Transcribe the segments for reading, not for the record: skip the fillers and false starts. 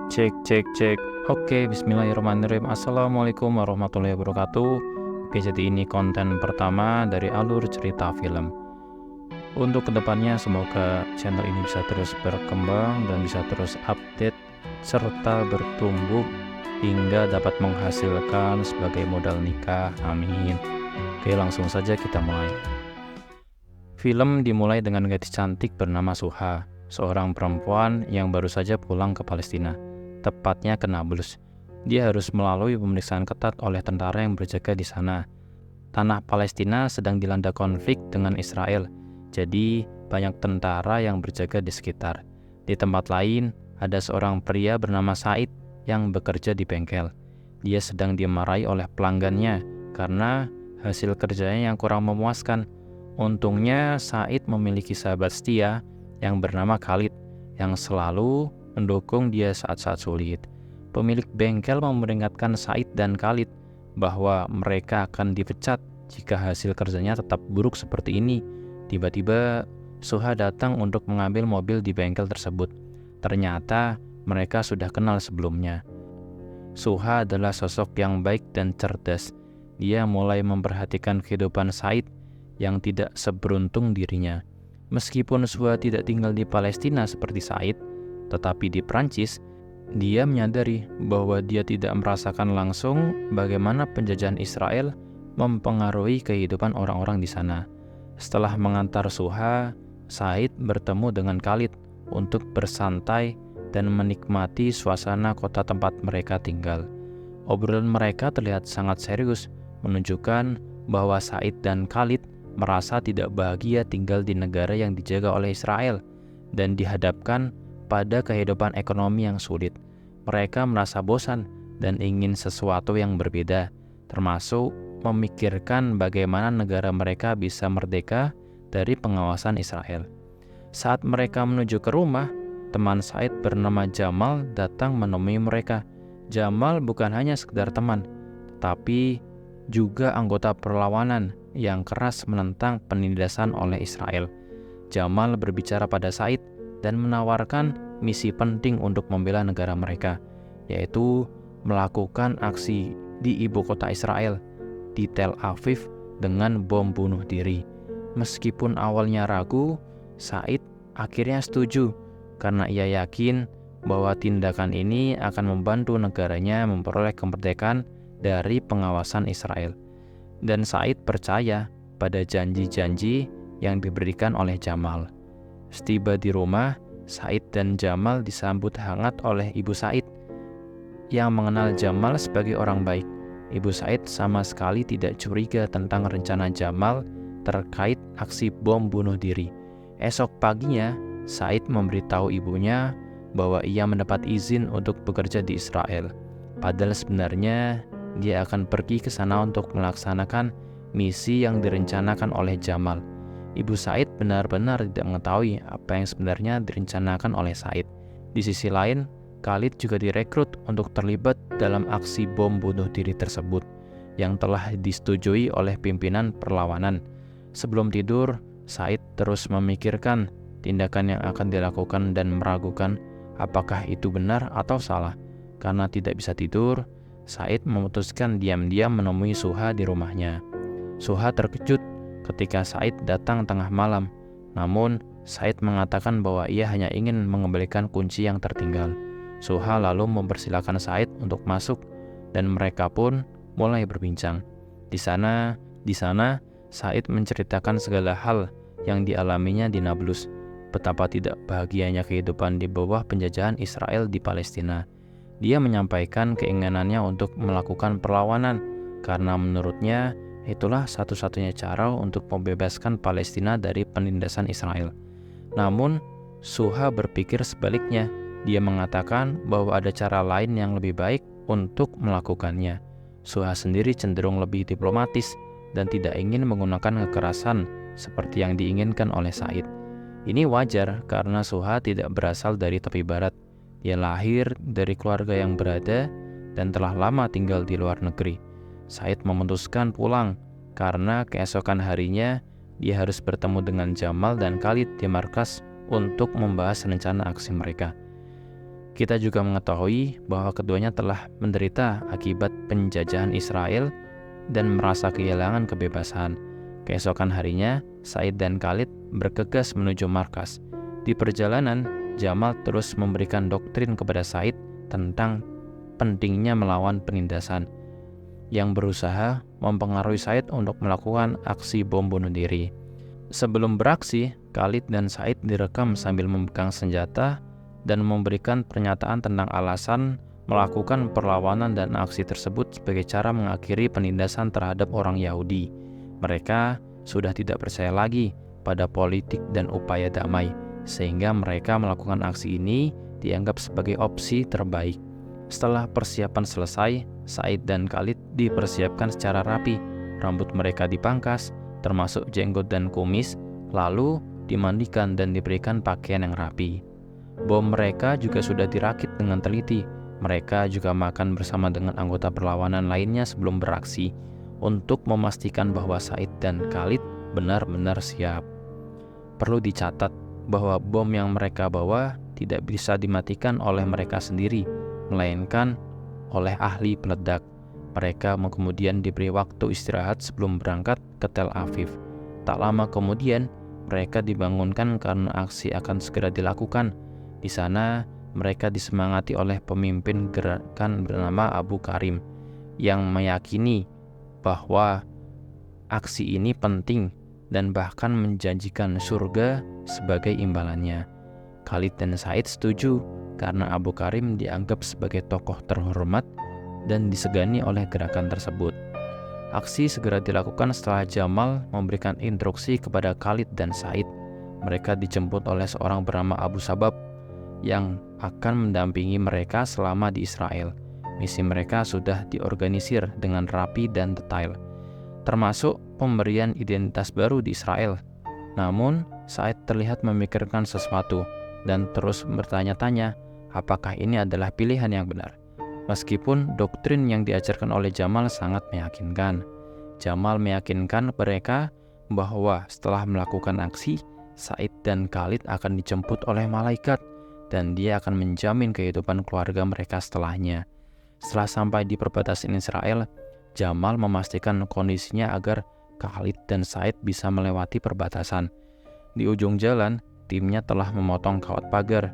Cek cek cek. Oke, bismillahirrahmanirrahim. Assalamualaikum warahmatullahi wabarakatuh. Oke, jadi ini konten pertama dari alur cerita film. Untuk kedepannya semoga channel ini bisa terus berkembang dan bisa terus update serta bertumbuh hingga dapat menghasilkan sebagai modal nikah. Amin. Oke, langsung saja kita mulai. Film dimulai dengan gadis cantik bernama Suha, seorang perempuan yang baru saja pulang ke Palestina, tepatnya ke Nablus. Dia harus melalui pemeriksaan ketat oleh tentara yang berjaga di sana. Tanah Palestina sedang dilanda konflik dengan Israel, jadi banyak tentara yang berjaga di sekitar. Di tempat lain, ada seorang pria bernama Said yang bekerja di bengkel. Dia sedang dimarahi oleh pelanggannya karena hasil kerjanya yang kurang memuaskan. Untungnya Said memiliki sahabat setia yang bernama Khalid yang selalu mendukung dia saat-saat sulit. Pemilik bengkel memperingatkan Said dan Khalid bahwa mereka akan dipecat jika hasil kerjanya tetap buruk seperti ini. Tiba-tiba Suha datang untuk mengambil mobil di bengkel tersebut. Ternyata mereka sudah kenal sebelumnya. Suha adalah sosok yang baik dan cerdas. Dia mulai memperhatikan kehidupan Said yang tidak seberuntung dirinya. Meskipun Suha tidak tinggal di Palestina seperti Said, tetapi di Prancis, dia menyadari bahwa dia tidak merasakan langsung bagaimana penjajahan Israel mempengaruhi kehidupan orang-orang di sana. Setelah mengantar Suha, Said bertemu dengan Khalid untuk bersantai dan menikmati suasana kota tempat mereka tinggal. Obrolan mereka terlihat sangat serius, menunjukkan bahwa Said dan Khalid merasa tidak bahagia tinggal di negara yang dijaga oleh Israel dan dihadapkan pada kehidupan ekonomi yang sulit. Mereka merasa bosan dan ingin sesuatu yang berbeda, termasuk memikirkan bagaimana negara mereka bisa merdeka dari pengawasan Israel. Saat mereka menuju ke rumah, teman Said bernama Jamal datang menemui mereka. Jamal bukan hanya sekedar teman, tetapi juga anggota perlawanan yang keras menentang penindasan oleh Israel. Jamal berbicara pada Said dan menawarkan misi penting untuk membela negara mereka, yaitu melakukan aksi di ibu kota Israel, di Tel Aviv, dengan bom bunuh diri. Meskipun awalnya ragu, Said akhirnya setuju karena ia yakin bahwa tindakan ini akan membantu negaranya memperoleh kemerdekaan dari pengawasan Israel. Dan Said percaya pada janji-janji yang diberikan oleh Jamal. Setiba di rumah, Said dan Jamal disambut hangat oleh ibu Said yang mengenal Jamal sebagai orang baik. Ibu Said sama sekali tidak curiga tentang rencana Jamal terkait aksi bom bunuh diri. Esok paginya, Said memberitahu ibunya bahwa ia mendapat izin untuk bekerja di Israel. Padahal sebenarnya dia akan pergi ke sana untuk melaksanakan misi yang direncanakan oleh Jamal. Ibu Said benar-benar tidak mengetahui apa yang sebenarnya direncanakan oleh Said. Di sisi lain, Khalid juga direkrut untuk terlibat dalam aksi bom bunuh diri tersebut yang telah disetujui oleh pimpinan perlawanan. Sebelum tidur, Said terus memikirkan tindakan yang akan dilakukan dan meragukan apakah itu benar atau salah. Karena tidak bisa tidur, Said memutuskan diam-diam menemui Suha di rumahnya. Suha terkejut ketika Said datang tengah malam. Namun, Said mengatakan bahwa ia hanya ingin mengembalikan kunci yang tertinggal. Suha lalu mempersilahkan Said untuk masuk dan mereka pun mulai berbincang. Di sana, Said menceritakan segala hal yang dialaminya di Nablus, betapa tidak bahagianya kehidupan di bawah penjajahan Israel di Palestina. Dia menyampaikan keinginannya untuk melakukan perlawanan karena menurutnya itulah satu-satunya cara untuk membebaskan Palestina dari penindasan Israel. Namun, Suha berpikir sebaliknya. Dia mengatakan bahwa ada cara lain yang lebih baik untuk melakukannya. Suha sendiri cenderung lebih diplomatis dan tidak ingin menggunakan kekerasan seperti yang diinginkan oleh Said. Ini wajar karena Suha tidak berasal dari tepi barat. Dia lahir dari keluarga yang berada dan telah lama tinggal di luar negeri. Said memutuskan pulang karena keesokan harinya dia harus bertemu dengan Jamal dan Khalid di markas untuk membahas rencana aksi mereka. Kita juga mengetahui bahwa keduanya telah menderita akibat penjajahan Israel dan merasa kehilangan kebebasan. Keesokan harinya, Said dan Khalid bergegas menuju markas. Di perjalanan, Jamal terus memberikan doktrin kepada Said tentang pentingnya melawan penindasan, yang berusaha mempengaruhi Said untuk melakukan aksi bom bunuh diri. Sebelum beraksi, Khalid dan Said direkam sambil memegang senjata dan memberikan pernyataan tentang alasan melakukan perlawanan dan aksi tersebut sebagai cara mengakhiri penindasan terhadap orang Yahudi. Mereka sudah tidak percaya lagi pada politik dan upaya damai, sehingga mereka melakukan aksi ini dianggap sebagai opsi terbaik. Setelah persiapan selesai, Said dan Khalid dipersiapkan secara rapi. Rambut mereka dipangkas, termasuk jenggot dan kumis, lalu dimandikan dan diberikan pakaian yang rapi. Bom mereka juga sudah dirakit dengan teliti. Mereka juga makan bersama dengan anggota perlawanan lainnya sebelum beraksi, untuk memastikan bahwa Said dan Khalid benar-benar siap. Perlu dicatat bahwa bom yang mereka bawa tidak bisa dimatikan oleh mereka sendiri, melainkan oleh ahli peledak. Mereka kemudian diberi waktu istirahat sebelum berangkat ke Tel Aviv. Tak lama kemudian, mereka dibangunkan karena aksi akan segera dilakukan. Di sana, mereka disemangati oleh pemimpin gerakan bernama Abu Karim yang meyakini bahwa aksi ini penting dan bahkan menjanjikan surga sebagai imbalannya. Khalid dan Said setuju karena Abu Karim dianggap sebagai tokoh terhormat dan disegani oleh gerakan tersebut. Aksi segera dilakukan setelah Jamal memberikan instruksi kepada Khalid dan Said. Mereka dijemput oleh seorang bernama Abu Sabab yang akan mendampingi mereka selama di Israel. Misi mereka sudah diorganisir dengan rapi dan detail, termasuk pemberian identitas baru di Israel. Namun, Said terlihat memikirkan sesuatu dan terus bertanya-tanya apakah ini adalah pilihan yang benar. Meskipun doktrin yang diajarkan oleh Jamal sangat meyakinkan. Jamal meyakinkan mereka bahwa setelah melakukan aksi, Said dan Khalid akan dijemput oleh malaikat dan dia akan menjamin kehidupan keluarga mereka setelahnya. Setelah sampai di perbatasan Israel, Jamal memastikan kondisinya agar Khalid dan Said bisa melewati perbatasan. Di ujung jalan, timnya telah memotong kawat pagar.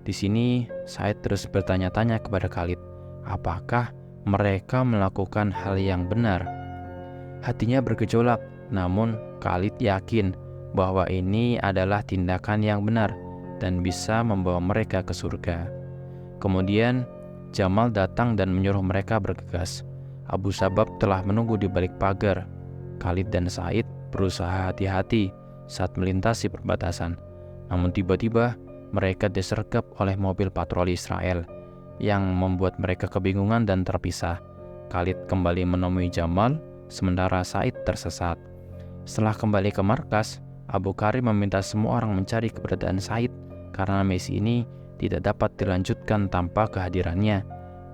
Di sini, Said terus bertanya-tanya kepada Khalid, apakah mereka melakukan hal yang benar? Hatinya bergejolak, namun Khalid yakin bahwa ini adalah tindakan yang benar dan bisa membawa mereka ke surga. Kemudian, Jamal datang dan menyuruh mereka bergegas. Abu Sabab telah menunggu di balik pagar. Khalid dan Said berusaha hati-hati saat melintasi perbatasan. Namun tiba-tiba, mereka disergap oleh mobil patroli Israel yang membuat mereka kebingungan dan terpisah. Khalid kembali menemui Jamal, sementara Said tersesat. Setelah kembali ke markas, Abu Karim meminta semua orang mencari keberadaan Said karena misi ini tidak dapat dilanjutkan tanpa kehadirannya.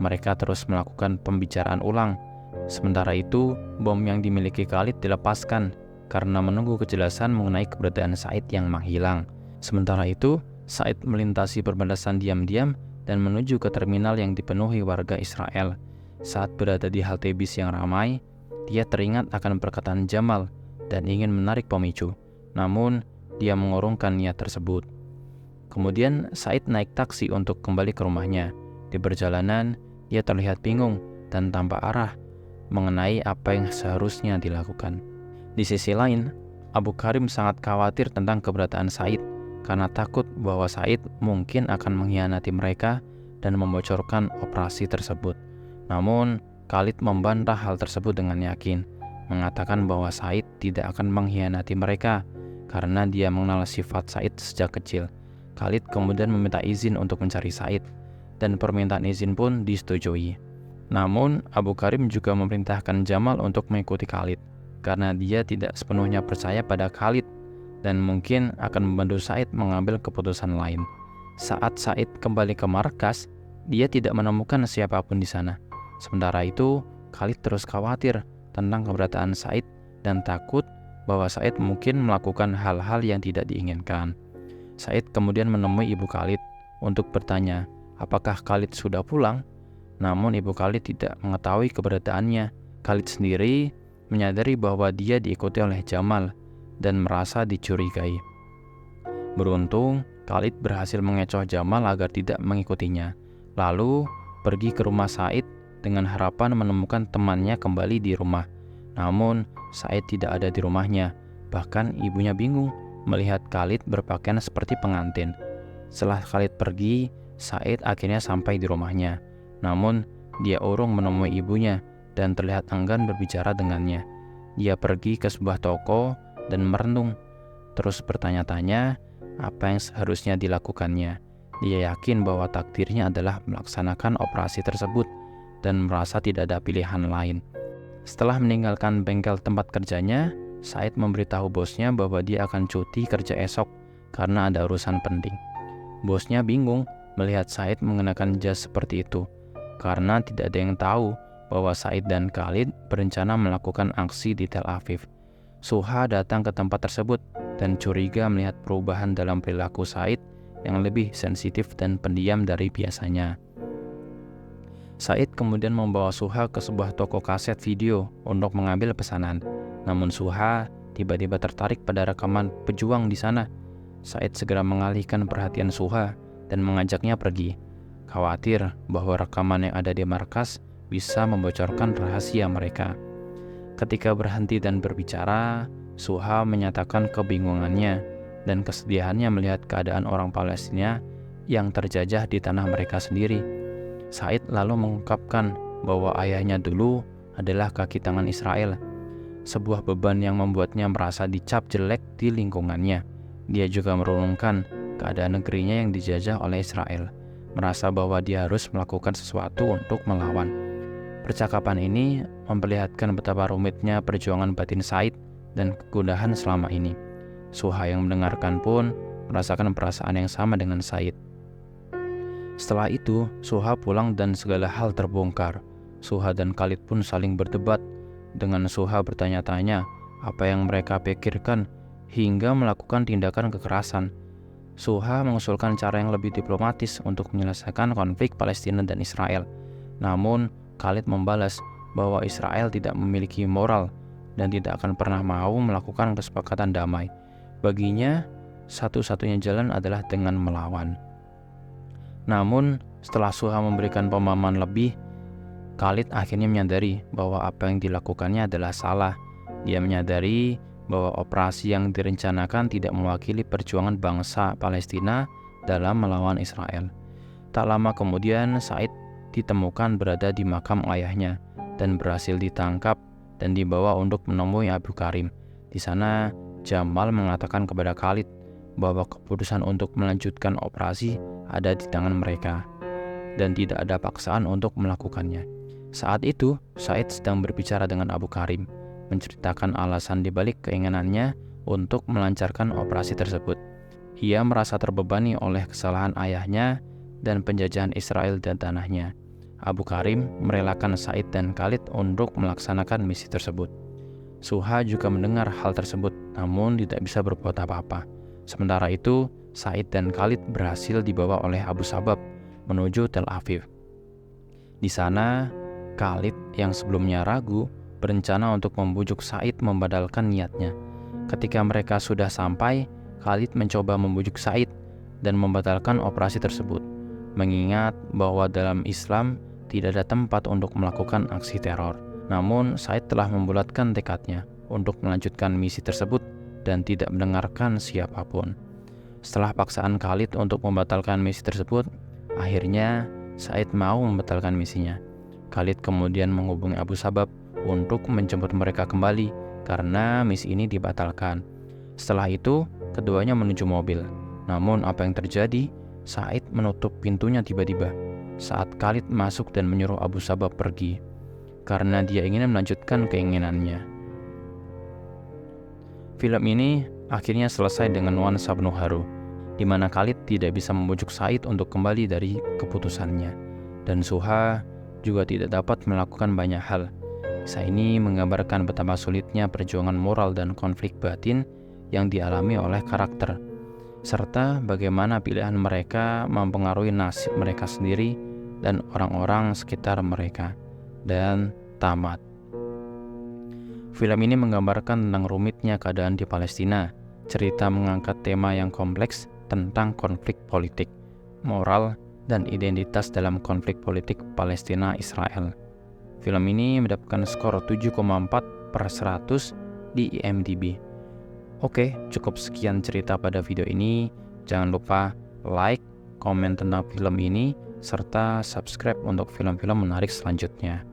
Mereka terus melakukan pembicaraan ulang. Sementara itu, bom yang dimiliki Khalid dilepaskan karena menunggu kejelasan mengenai keberadaan Said yang menghilang. Sementara itu, Said melintasi perbatasan diam-diam dan menuju ke terminal yang dipenuhi warga Israel. Saat berada di halte bis yang ramai, dia teringat akan perkataan Jamal dan ingin menarik pemicu. Namun, dia mengurungkan niat tersebut. Kemudian Said naik taksi untuk kembali ke rumahnya. Di perjalanan, dia terlihat bingung dan tanpa arah mengenai apa yang seharusnya dilakukan. Di sisi lain, Abu Karim sangat khawatir tentang keberadaan Said karena takut bahwa Said mungkin akan mengkhianati mereka dan membocorkan operasi tersebut. Namun, Khalid membantah hal tersebut dengan yakin, mengatakan bahwa Said tidak akan mengkhianati mereka karena dia mengenal sifat Said sejak kecil. Khalid kemudian meminta izin untuk mencari Said, dan permintaan izin pun disetujui. Namun, Abu Karim juga memerintahkan Jamal untuk mengikuti Khalid, karena dia tidak sepenuhnya percaya pada Khalid dan mungkin akan membantu Said mengambil keputusan lain. Saat Said kembali ke markas, dia tidak menemukan siapapun di sana. Sementara itu, Khalid terus khawatir tentang keberadaan Said dan takut bahwa Said mungkin melakukan hal-hal yang tidak diinginkan. Said kemudian menemui ibu Khalid untuk bertanya apakah Khalid sudah pulang. Namun ibu Khalid tidak mengetahui keberadaannya. Khalid sendiri menyadari bahwa dia diikuti oleh Jamal dan merasa dicurigai. Beruntung, Khalid berhasil mengecoh Jamal agar tidak mengikutinya. Lalu pergi ke rumah Said dengan harapan menemukan temannya kembali di rumah. Namun Said tidak ada di rumahnya. Bahkan ibunya bingung melihat Khalid berpakaian seperti pengantin. Setelah Khalid pergi, Said akhirnya sampai di rumahnya. Namun dia urung menemui ibunya dan terlihat enggan berbicara dengannya. Dia pergi ke sebuah toko dan merenung, terus bertanya-tanya apa yang seharusnya dilakukannya. Dia yakin bahwa takdirnya adalah melaksanakan operasi tersebut dan merasa tidak ada pilihan lain. Setelah meninggalkan bengkel tempat kerjanya, Said memberitahu bosnya bahwa dia akan cuti kerja esok karena ada urusan penting. Bosnya bingung melihat Said mengenakan jas seperti itu, karena tidak ada yang tahu bahwa Said dan Khalid berencana melakukan aksi di Tel Aviv. Suha datang ke tempat tersebut dan curiga melihat perubahan dalam perilaku Said yang lebih sensitif dan pendiam dari biasanya. Said kemudian membawa Suha ke sebuah toko kaset video untuk mengambil pesanan. Namun Suha tiba-tiba tertarik pada rekaman pejuang di sana. Said segera mengalihkan perhatian Suha dan mengajaknya pergi, khawatir bahwa rekaman yang ada di markas bisa membocorkan rahasia mereka. Ketika berhenti dan berbicara, Suha menyatakan kebingungannya dan kesedihannya melihat keadaan orang Palestina yang terjajah di tanah mereka sendiri. Said lalu mengungkapkan bahwa ayahnya dulu adalah kaki tangan Israel, sebuah beban yang membuatnya merasa dicap jelek di lingkungannya. Dia juga merenungkan keadaan negerinya yang dijajah oleh Israel, merasa bahwa dia harus melakukan sesuatu untuk melawan. Percakapan ini memperlihatkan betapa rumitnya perjuangan batin Said dan kegundahan selama ini. Suha yang mendengarkan pun merasakan perasaan yang sama dengan Said. Setelah itu, Suha pulang dan segala hal terbongkar. Suha dan Khalid pun saling berdebat, dengan Suha bertanya-tanya apa yang mereka pikirkan hingga melakukan tindakan kekerasan. Suha mengusulkan cara yang lebih diplomatis untuk menyelesaikan konflik Palestina dan Israel. Namun, Khalid membalas bahwa Israel tidak memiliki moral dan tidak akan pernah mau melakukan kesepakatan damai. Baginya, satu-satunya jalan adalah dengan melawan. Namun, setelah Suha memberikan pemahaman lebih, Khalid akhirnya menyadari bahwa apa yang dilakukannya adalah salah. Dia menyadari bahwa operasi yang direncanakan tidak mewakili perjuangan bangsa Palestina dalam melawan Israel. Tak lama kemudian, Said ditemukan berada di makam ayahnya dan berhasil ditangkap dan dibawa untuk menemui Abu Karim. Di sana, Jamal mengatakan kepada Khalid bahwa keputusan untuk melanjutkan operasi ada di tangan mereka dan tidak ada paksaan untuk melakukannya. Saat itu, Said sedang berbicara dengan Abu Karim, menceritakan alasan dibalik keinginannya untuk melancarkan operasi tersebut. Ia merasa terbebani oleh kesalahan ayahnya dan penjajahan Israel dan tanahnya. Abu Karim merelakan Said dan Khalid untuk melaksanakan misi tersebut. Suha juga mendengar hal tersebut, namun tidak bisa berbuat apa-apa. Sementara itu, Said dan Khalid berhasil dibawa oleh Abu Sabab menuju Tel Aviv. Di sana, Khalid yang sebelumnya ragu berencana untuk membujuk Said membatalkan niatnya. Ketika mereka sudah sampai, Khalid mencoba membujuk Said dan membatalkan operasi tersebut, mengingat bahwa dalam Islam tidak ada tempat untuk melakukan aksi teror. Namun, Said telah membulatkan tekadnya untuk melanjutkan misi tersebut dan tidak mendengarkan siapapun. Setelah paksaan Khalid untuk membatalkan misi tersebut, akhirnya Said mau membatalkan misinya. Khalid kemudian menghubungi Abu Sabab untuk menjemput mereka kembali karena misi ini dibatalkan. Setelah itu, keduanya menuju mobil. Namun apa yang terjadi? Said menutup pintunya tiba-tiba saat Khalid masuk dan menyuruh Abu Sabab pergi karena dia ingin melanjutkan keinginannya. Film ini akhirnya selesai dengan nuansa penuh haru, di mana Khalid tidak bisa membujuk Said untuk kembali dari keputusannya, dan Suha juga tidak dapat melakukan banyak hal. Kisah ini menggambarkan betapa sulitnya perjuangan moral dan konflik batin yang dialami oleh karakter. serta bagaimana pilihan mereka mempengaruhi nasib mereka sendiri dan orang-orang sekitar mereka. Dan tamat. Film ini menggambarkan tentang rumitnya keadaan di Palestina. Cerita mengangkat tema yang kompleks tentang konflik politik, moral, dan identitas dalam konflik politik Palestina-Israel. Film ini mendapatkan skor 7,4/100 di IMDb. Oke, cukup sekian cerita pada video ini. Jangan lupa like, komen tentang film ini, serta subscribe untuk film-film menarik selanjutnya.